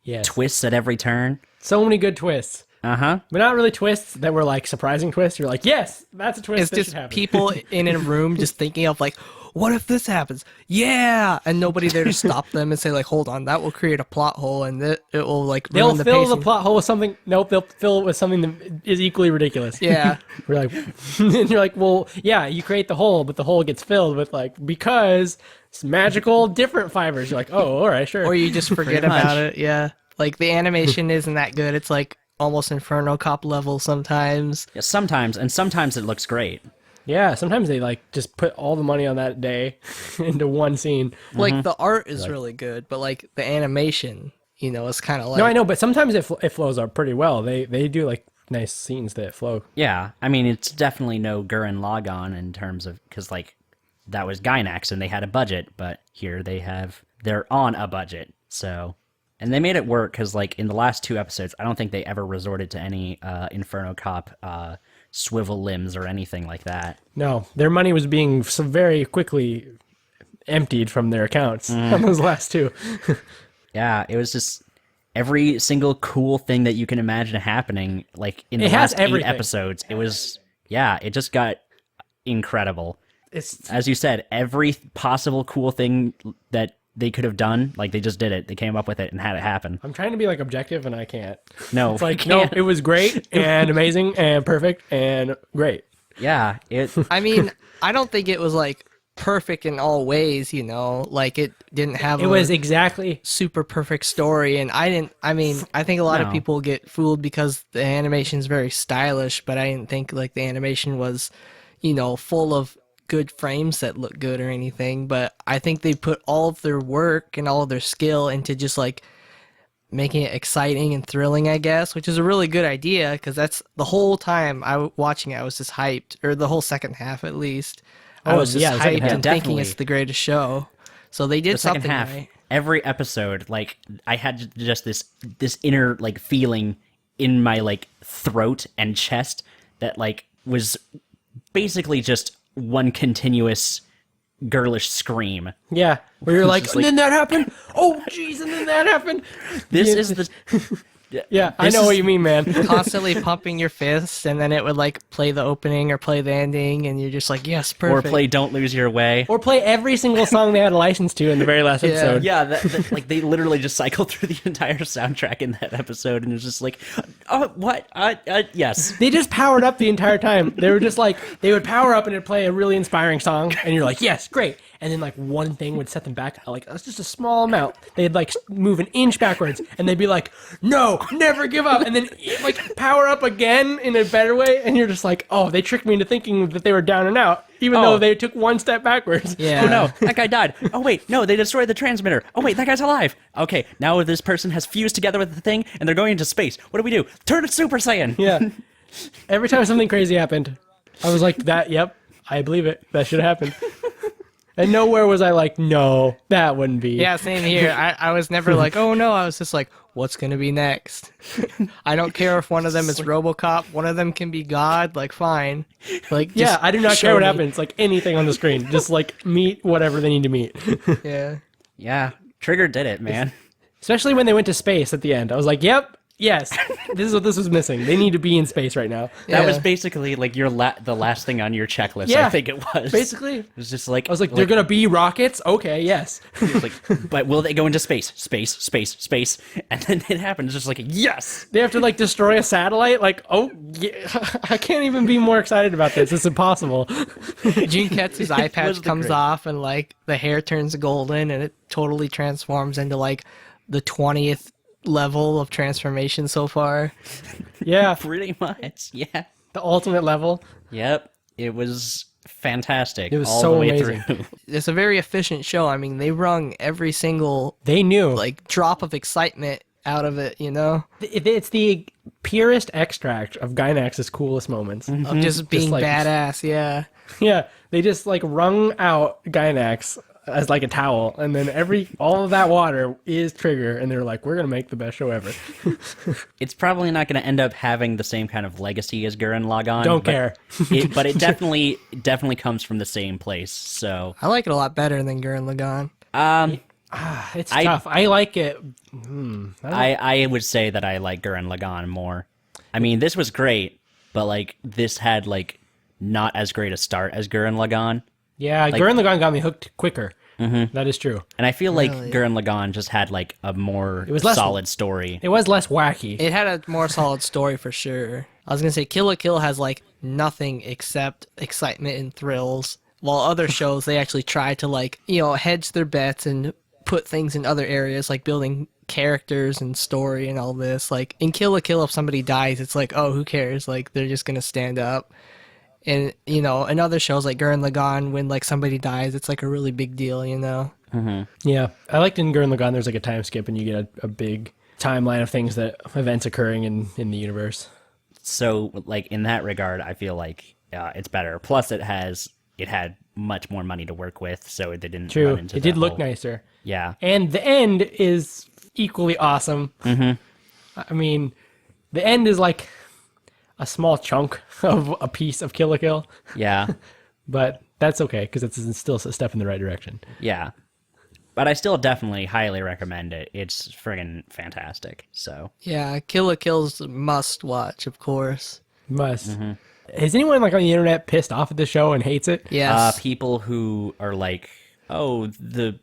Yes, Twists at every turn. so many good twists, Uh-huh. but not really twists that were like surprising twists. You're like, yes, that's a twist. It's that just should happen. people in a room just thinking of like, what if this happens? Yeah, and nobody there to stop them and say like, hold on, that will create a plot hole and it will like They'll ruin the fill pacing. the plot hole with something. Nope, they'll fill it with something that is equally ridiculous. Yeah, We're like, and you're like, well, yeah, you create the hole, but the hole gets filled with like because it's magical different fibers. You're like, oh, all right, sure. or you just forget Pretty much. about it. Yeah, like the animation isn't that good. It's like almost Inferno Cop level sometimes. Yeah, sometimes, and sometimes it looks great. Yeah, sometimes they like just put all the money on that day into one scene. Like the art is really good, but like the animation, is kind of like No, I know, but sometimes it flows up pretty well. They do like nice scenes that flow. Yeah, I mean, it's definitely no Gurren Lagann in terms of, because, like, that was Gainax and they had a budget, but here they're on a budget, so. And they made it work, because, like, in the last 2 episodes, I don't think they ever resorted to any Inferno Cop swivel limbs or anything like that. No, their money was being so very quickly emptied from their accounts on those last 2. Yeah, it was just every single cool thing that you can imagine happening, like, in the It has last 8 everything. episodes. It was, yeah, it just got incredible. It's As you said, every possible cool thing that they could have done, like, they just did it. They came up with it and had it happen. I'm trying to be like objective and I can't. No, It's like you no, can't. it was great and amazing and perfect and great. Yeah, it. I mean, I don't think it was like perfect in all ways, like it didn't have It was exactly super perfect story, and I think a lot of No. people get fooled because the animation's very stylish, but I didn't think like the animation was, full of good frames that look good or anything, but I think they put all of their work and all of their skill into just like making it exciting and thrilling, I guess, which is a really good idea because that's the whole time watching it, I was just hyped, or the whole second half at least. I Oh, was just yeah, the second hyped half. and thinking Definitely. it's the greatest show. So they did The second something half, right. every episode, like, I had just this inner, like, feeling in my, like, throat and chest that, like, was basically just one continuous girlish scream. yeah. Where you're like, just and like- then that happened. Oh jeez, and then that happened. This Yeah. is Yeah, I This know is- what you mean, man. constantly pumping your fists, and then it would like play the opening or play the ending, and you're just like, yes, Or perfect. play "Don't Lose Your Way." Or play every single song they had a license to in the very last Yeah. episode. Yeah, like they literally just cycled through the entire soundtrack in that episode, and it's just like, oh, what? Yes. They just powered up the entire time. They were just like, they would power up and it'd play a really inspiring song, and you're like, yes, great. And then like one thing would set them back, like that's just a small amount. They'd like move an inch backwards, and they'd be like, no, never give up. And then like power up again in a better way, and you're just like, oh, they tricked me into thinking that they were down and out, even though they took one step backwards. Yeah. Oh no, that guy died. Oh wait, no, they destroyed the transmitter. Oh wait, that guy's alive. Okay, now this person has fused together with the thing, and they're going into space. What do we do? Turn it Super Saiyan. Yeah. Every time something crazy happened, I was like, that, yep, I believe it. That should happen. And nowhere was I like, no, that wouldn't be. Yeah, same here. I was never like, oh no. I was just like, what's gonna be next? I don't care if one of them is RoboCop, one of them can be God. Like, fine. Like, Yeah, just I do not show care what me. happens. Like anything on the screen. Just like meet whatever they need to meet. Yeah. Yeah, Trigger did it, man. Especially when they went to space at the end. I was like, yep, yes, this is what this was missing. They need to be in space right now. That Yeah. was basically like your the last thing on your checklist. Yeah, I think it was. Basically. It was just like I was like, they're going to be rockets? Okay, yes. it was like, but will they go into space? Space. And then it happens just like, yes. They have to like destroy a satellite? Like, oh, yeah. I can't even be more excited about this. It's impossible. Junketsu's eye was patch the comes great- off, and like the hair turns golden, and it totally transforms into like the 20th level of transformation so far. Yeah, Pretty much. Yeah. the ultimate level. Yep. It was fantastic. It was all so the way amazing. through. It's a very efficient show. I mean, they wrung every single They knew. like drop of excitement out of it, you know, It's the purest extract of Gynax's coolest moments. of just being like- badass. Yeah. Yeah, they just like wrung out Gynax as like a towel, and then all of that water is Trigger, and they're like, we're gonna make the best show ever. It's probably not going to end up having the same kind of legacy as Gurren Lagann. Don't but care. but it definitely comes from the same place. So I like it a lot better than Gurren Lagann. It's tough. I like it. I would say that I like Gurren Lagann more. I mean, this was great, but like this had like not as great a start as Gurren Lagann. Yeah, Gurren Lagann got me hooked quicker. That is true. And I feel like Gurren Lagann just had like a more was less- solid story. It was less wacky. It had a more solid story for sure. I was gonna say Kill la Kill has like nothing except excitement and thrills, while other shows they actually try to like, you know, hedge their bets and put things in other areas like building characters and story and all this. Like in Kill la Kill, if somebody dies, it's like, oh, who cares? Like they're just gonna stand up. And you know, in other shows like Gurren Lagann, when like somebody dies, it's like a really big deal, you know. Yeah, I liked in Gurren Lagann. There's like a time skip, and you get a big timeline of things events occurring in the universe. So like in that regard, I feel like it's better. Plus, it had much more money to work with, so they didn't True, run into it did the look whole- nicer, Yeah. and the end is equally awesome. I mean, the end is like a small chunk of a piece of Kill la Kill, Yeah. but that's okay because it's still a step in the right direction. Yeah. But I still definitely highly recommend it. It's friggin' fantastic. So Yeah, Kill la Kill's a must watch, of course. Must. Is anyone like on the internet pissed off at the show and hates it? Yes. people who are like, oh, the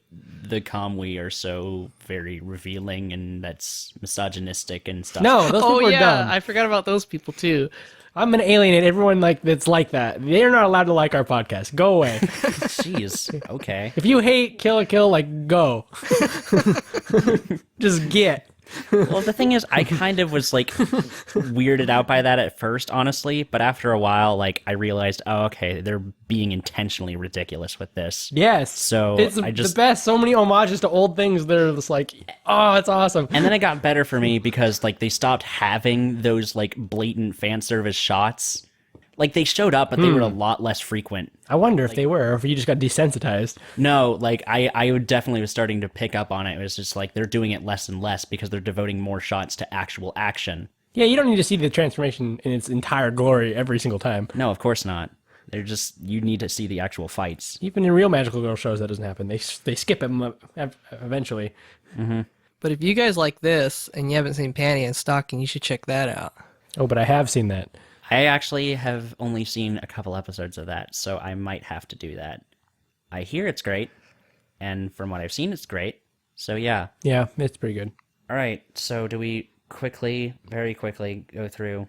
Kamui are so very revealing and that's misogynistic and stuff. No, those people Oh are yeah, dumb. I forgot about those people too. I'm gonna alienate everyone that's like that. They're not allowed to like our podcast. Go away. Jeez. Okay. If you hate Kill la Kill, like go. Just get. Well, the thing is, I kind of was like weirded out by that at first, honestly. But after a while, like I realized, oh, okay, they're being intentionally ridiculous with this. Yes. So it's I just the best. So many homages to old things. They're just like, oh, it's awesome. And then it got better for me because like they stopped having those like blatant fan service shots. Like they showed up, but they were a lot less frequent. I wonder if they were, or if you just got desensitized. No, like I would definitely was starting to pick up on it. It was just like they're doing it less and less because they're devoting more shots to actual action. Yeah, you don't need to see the transformation in its entire glory every single time. No, of course not. They're just you need to see the actual fights. Even in real Magical Girl shows, that doesn't happen. They skip it eventually. But if you guys like this and you haven't seen Panty and Stocking, you should check that out. Oh, but I have seen that. I actually have only seen a couple episodes of that, so I might have to do that. I hear it's great, and from what I've seen, it's great. So yeah. Yeah, it's pretty good. All right, so do we very quickly go through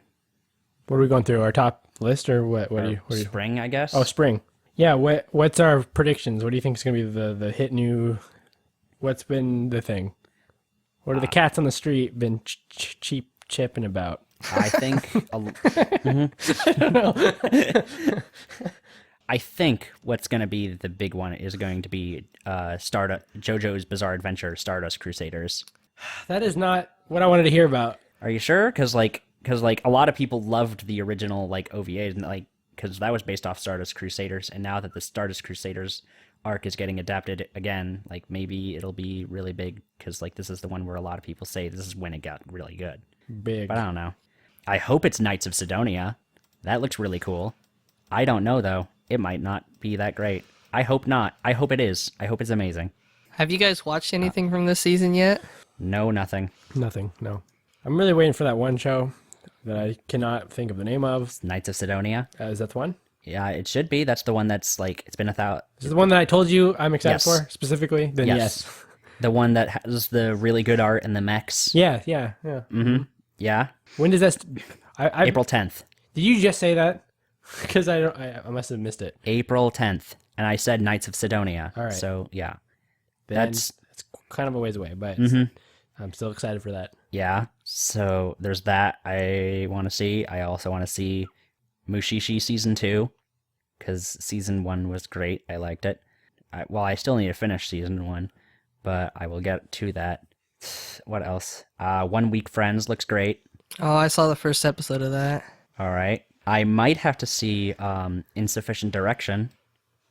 What are we going through? Our top list or what? What our are you? spring, I guess? Oh, spring. Yeah. What's our predictions? What do you think is going to be the hit new? What's been the thing? What are the cats on the street been cheap chipping about? I think. I think what's going to be the big one is going to be JoJo's Bizarre Adventure: Stardust Crusaders. That is not what I wanted to hear about. Are you sure? Because a lot of people loved the original OVA, and because that was based off Stardust Crusaders, and now that the Stardust Crusaders arc is getting adapted again, maybe it'll be really big because this is the one where a lot of people say this is when it got really good. Big. But I don't know. I hope it's Knights of Sidonia. That looks really cool. I don't know though. It might not be that great. I hope not. I hope it is. I hope it's amazing. Have you guys watched anything from this season yet? No, nothing. Nothing. No. I'm really waiting for that one show that I cannot think of the name of. Knights of Sidonia. Is that the one? Yeah, it should be. That's the one that's it's been 1,000. Is it the one that I told you I'm excited Yes. for specifically? Then yes. The one that has the really good art and the mechs. Yeah. Yeah. When does that? April 10th. Did you just say that? Because I must have missed it. April 10th. And I said Knights of Sidonia. All right. So, yeah. Then That's kind of a ways away, but I'm still excited for that. Yeah. So there's that I want to see. I also want to see Mushishi Season 2. Because Season 1 was great. I liked it. I still need to finish Season 1. But I will get to that. What else? 1 Week Friends looks great. Oh, I saw the first episode of that. All right. I might have to see Insufficient Direction,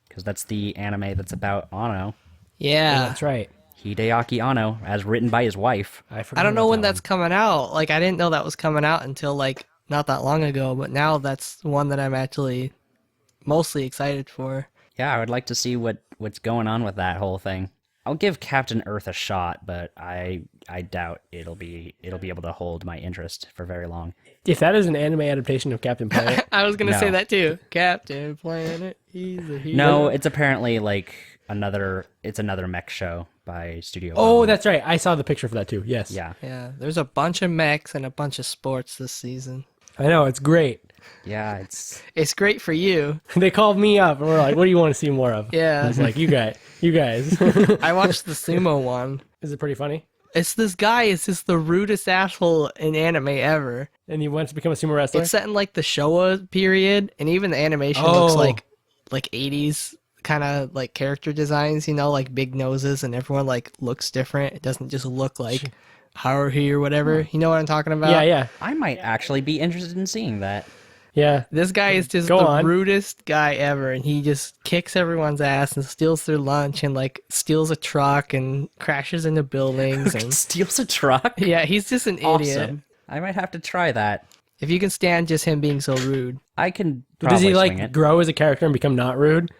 because that's the anime that's about Ano. Yeah. That's right. Hideaki Anno, as written by his wife. I don't know when that's coming out. I didn't know that was coming out until not that long ago, but now that's one that I'm actually mostly excited for. Yeah, I would like to see what's going on with that whole thing. I'll give Captain Earth a shot, but I doubt it'll be able to hold my interest for very long. If that is an anime adaptation of Captain Planet, I was gonna No. say that too. Captain Planet, he's a hero. No, it's apparently another mech show by Studio oh, One. that's right. I saw the picture for that too. Yes. Yeah. Yeah, there's a bunch of mechs and a bunch of sports this season. I know it's great. Yeah, it's It's great for you. They called me up and were like, "What do you want to see more of?" Yeah. I was like, "You guys." I watched the sumo one. Is it pretty funny? It's this guy is just the rudest asshole in anime ever. And he wants to become a sumo wrestler. It's set in the Showa period, and even the animation Oh. looks like 80s kind of character designs, big noses, and everyone looks different. It doesn't just look like Haruhi or whatever. You know what I'm talking about? Yeah. I might actually be interested in seeing that. Yeah. This guy is just Go the on. rudest guy ever, and he just kicks everyone's ass and steals their lunch and steals a truck and crashes into buildings. And Steals a truck? yeah, he's just an idiot. Awesome. I might have to try that. If you can stand just him being so rude. I can Does probably he swing it. grow as a character and become not rude?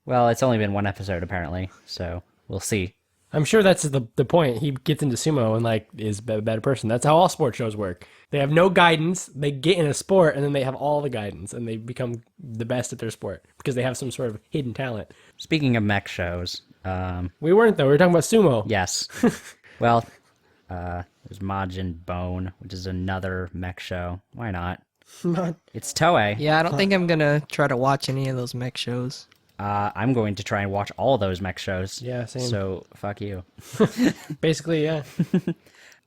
Well, it's only been one episode apparently, so we'll see. I'm sure that's the point. He gets into sumo and is a better person. That's how all sports shows work. They have no guidance. They get in a sport and then they have all the guidance and they become the best at their sport because they have some sort of hidden talent. Speaking of mech shows, We weren't though. We were talking about sumo. yes. Well, there's Majin Bone, which is another mech show. Why not? It's Toei. Yeah, I don't think I'm gonna try to watch any of those mech shows. I'm going to try and watch all those mech shows. Yeah, same. So, fuck you. Basically, yeah.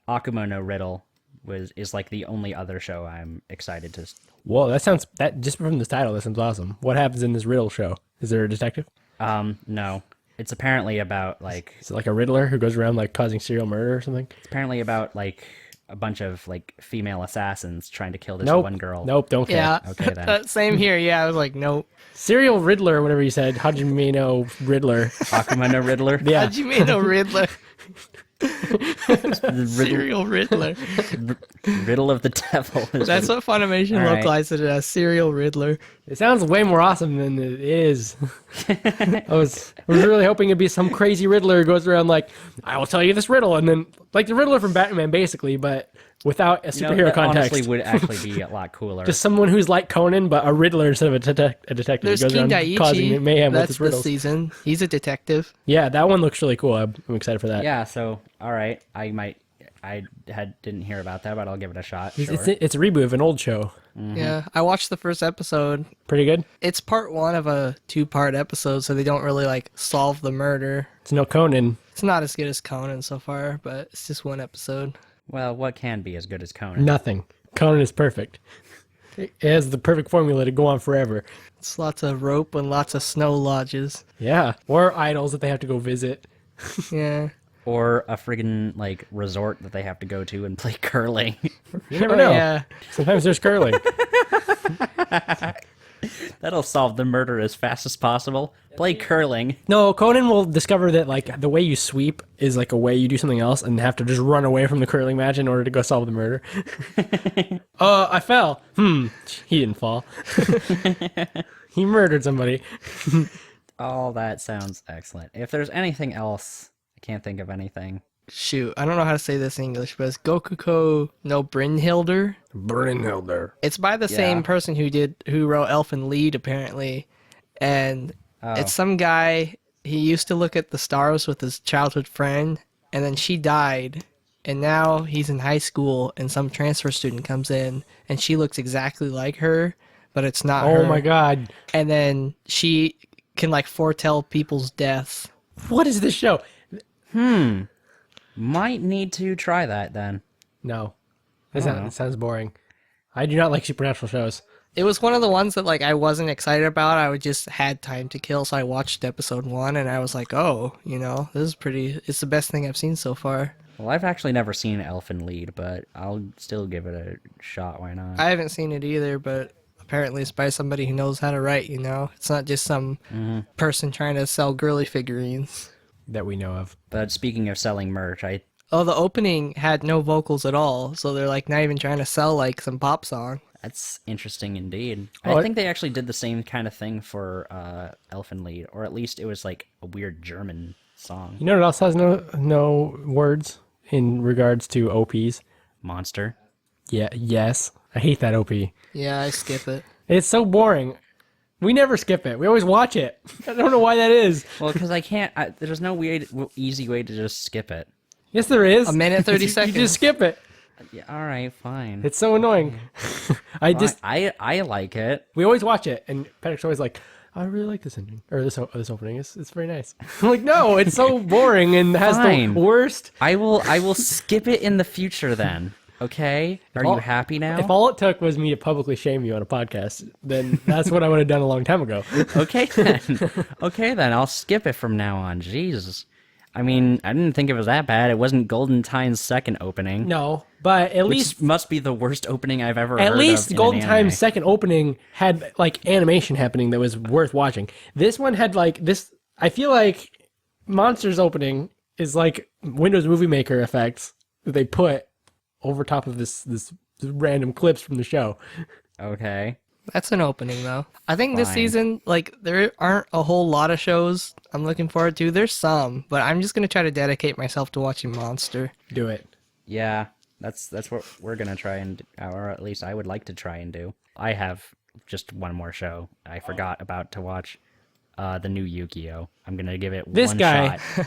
Akuma no Riddle is the only other show I'm excited to. Whoa, that just from this title, that sounds awesome. What happens in this riddle show? Is there a detective? No. It's apparently about Is it like a riddler who goes around causing serial murder or something? It's apparently about a bunch of female assassins trying to kill this Nope. one girl. Nope, don't care. Yeah. Okay, then. Same here. Yeah, I was like, nope. Serial Riddler or whatever you said. Hajime no Riddler. Akuma no Riddler. Yeah. How'd you mean a Riddler? Serial Riddler. Riddle of the Devil. That's what Funimation All right. localized it as, Serial Riddler. It sounds way more awesome than it is. I was really hoping it'd be some crazy Riddler who goes around like, I will tell you this riddle, and then like the Riddler from Batman, basically, but without a superhero that context. honestly would actually be a lot cooler. Just someone who's like Conan, but a Riddler instead of a detective. There's He goes King around causing Daiichi. mayhem with That's his this riddles. season. He's a detective. Yeah, that one looks really cool. I'm excited for that. Yeah, so all right, didn't hear about that, but I'll give it a shot. Sure. It's a reboot of an old show. Yeah, I watched the first episode. Pretty good. It's part one of a 2-part episode, so they don't really like solve the murder. It's no Conan. It's not as good as Conan so far, but it's just one episode. Well, what can be as good as Conan? Nothing. Conan is perfect. It has the perfect formula to go on forever. It's lots of rope and lots of snow lodges. Yeah. Or idols that they have to go visit. Yeah. Or a friggin' like resort that they have to go to and play curling. You never know. Yeah. Sometimes there's curling. That'll solve the murder as fast as possible. Play curling. No, Conan will discover that like the way you sweep is like a way you do something else and have to just run away from the curling match in order to go solve the murder. I fell. He didn't fall. He murdered somebody. Oh, that sounds excellent. If there's anything else, I can't think of anything. Shoot, I don't know how to say this in English, but it's Gokuko no Brynhilder. Brynhilder. It's by the same person who wrote Elfen Lied, apparently. And it's some guy, he used to look at the stars with his childhood friend, and then she died. And now he's in high school, and some transfer student comes in, and she looks exactly like her, but it's not her. Oh my god. And then she can like foretell people's deaths. What is this show? Might need to try that then. No. It sounds boring. I do not like supernatural shows. It was one of the ones that like I wasn't excited about. I would just had time to kill, so I watched episode 1 and I was like, oh, this is it's the best thing I've seen so far. Well, I've actually never seen Elfen Lied, but I'll still give it a shot. Why not? I haven't seen it either, but apparently it's by somebody who knows how to write, It's not just some person trying to sell girly figurines. That we know of. But speaking of selling merch, Oh, the opening had no vocals at all, so they're like not even trying to sell like some pop song. that's interesting indeed. Oh, I think they actually did the same kind of thing for Elfen Lied, or at least it was like a weird German song. You know what else has no words in regards to OPs? Monster. Yeah, yes. I hate that OP. Yeah, I skip it. It's so boring. We never skip it. We always watch it. I don't know why that is. Well, because there's no easy way to just skip it. Yes, there is. A minute, 30 seconds. You just skip it. Yeah, all right, fine. It's so annoying. I like it. We always watch it, and Patrick's always like, I really like this ending, or this opening. It's very nice. I'm like, no, it's so boring and has Fine. the worst. I will skip it in the future then. Okay? Are you happy now? If all it took was me to publicly shame you on a podcast, then that's what I would have done a long time ago. Okay then. Okay then, I'll skip it from now on. Jesus. I mean, I didn't think it was that bad. It wasn't Golden Time's second opening. No, but at Which least must be the worst opening I've ever heard at of least in Golden an anime. Time's second opening had like animation happening that was worth watching. This one had like this. I feel like Monsters opening is like Windows Movie Maker effects that they put over top of this random clips from the show. Okay. That's an opening, though. I think this Fine. season, like, there aren't a whole lot of shows I'm looking forward to. There's some, but I'm just going to try to dedicate myself to watching Monster. Do it. Yeah, that's what we're gonna try and, or at least I would like to try and do. I have just one more show I forgot about to watch, the new Yu-Gi-Oh. I'm gonna give it This one guy. shot,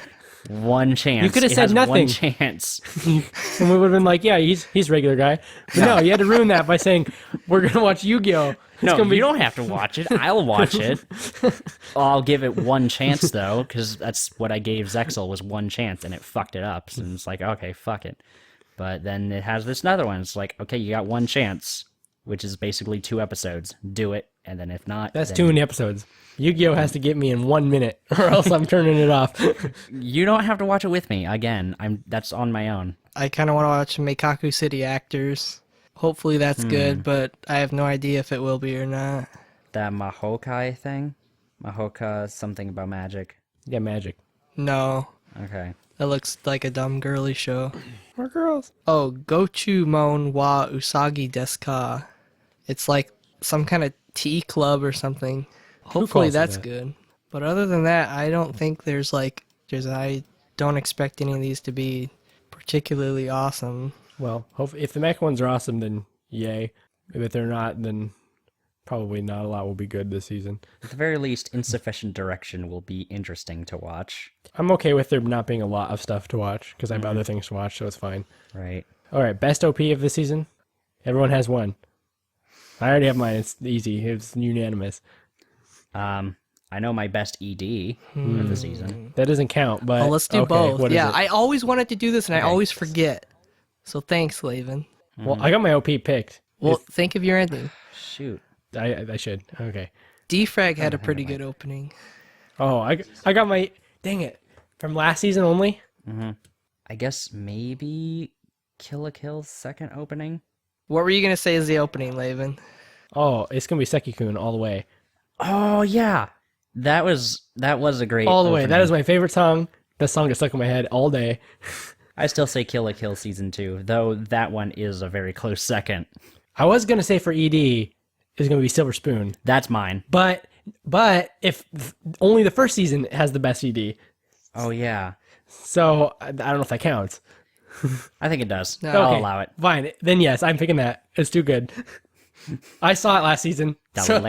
one chance. You could have It said has nothing. One chance. And we would have been like, yeah, he's a regular guy. But no, you had to ruin that by saying, we're going to watch Yu-Gi-Oh! No, you don't have to watch it. I'll watch it. I'll give it one chance though, because that's what I gave Zexel was one chance, and it fucked it up. And it's like, okay, fuck it. But then it has this another one. It's like, okay, you got one chance, which is basically 2 episodes. Do it, and then if not, That's then 2 episodes. Yu-Gi-Oh! Has to get me in 1 minute, or else I'm turning it off. You don't have to watch it with me. Again, that's on my own. I kind of want to watch Meikaku City Actors. Hopefully that's good, but I have no idea if it will be or not. That Mahokai thing? Mahoka, something about magic. Yeah, magic. No. Okay. That looks like a dumb girly show. We're girls. Oh, Gochumon wa Usagi desu ka. It's like some kind of tea club or something. Hopefully calls it that's that? good. But other than that, I don't think I don't expect any of these to be particularly awesome. Well, if the mech ones are awesome, then yay. If they're not, then probably not a lot will be good this season. At the very least, Insufficient Direction will be interesting to watch. I'm okay with there not being a lot of stuff to watch because I have other things to watch, so it's fine. Right. All right, best OP of the season. Everyone has one. I already have mine. It's easy. It's unanimous. I know my best ED of the season. That doesn't count, but Oh, let's do okay, both. what is Yeah, it? I always wanted to do this and I Okay. always forget. So thanks, Laven. Well, I got my OP picked. Well, think of your ending. Shoot. I should. Okay. Defrag had a pretty good opening. Oh, I got my. Dang it! From last season only. I guess maybe Kill la Kill's second opening? What were you gonna say is the opening, Laven? Oh, it's gonna be Seki-kun all the way. Oh, yeah. That was a great All the way. That opening. is my favorite song. That song gets stuck in my head all day. I still say Kill la Kill Season 2, though that one is a very close second. I was gonna say for ED is gonna be Silver Spoon, That's mine. but if only the first season has the best ED, Oh, yeah. so I don't know if that counts. I think it does. No. I'll Okay, allow it. Fine. Then yes, I'm picking that. It's too good. I saw it last season. so-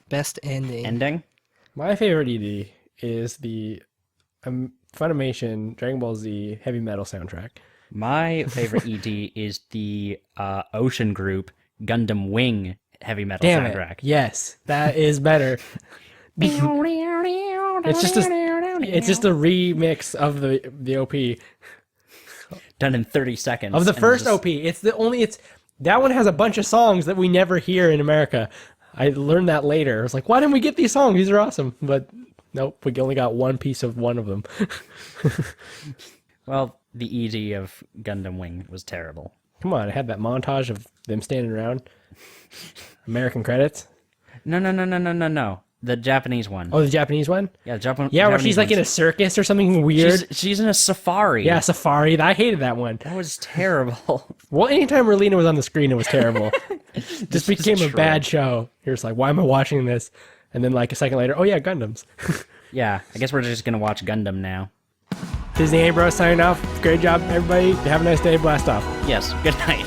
Best ending. Ending? My favorite ED is the Funimation Dragon Ball Z heavy metal soundtrack. My favorite ED is the Ocean Group Gundam Wing heavy metal Damn soundtrack. it. Yes, that is better. It's just a remix of the OP. Done in 30 seconds. Of the and first just- OP. It's that one has a bunch of songs that we never hear in America. I learned that later. I was like, why didn't we get these songs? These are awesome. But nope, we only got one piece of one of them. Well, the ED of Gundam Wing was terrible. Come on, I had that montage of them standing around. American credits. No. The Japanese one. Oh, the Japanese one? Yeah, Japan. Yeah, where Japanese she's like in a ones. circus or something weird. She's in a safari. Yeah, Safari. I hated that one. That was terrible. Well, anytime Merlina was on the screen, it was terrible. Just became a true. bad show. You're just like, why am I watching this? And then like a second later, oh yeah, Gundams. Yeah, I guess we're just gonna watch Gundam now. Disney Anibros signing off. Great job, everybody. Have a nice day. Blast off. Yes, good night.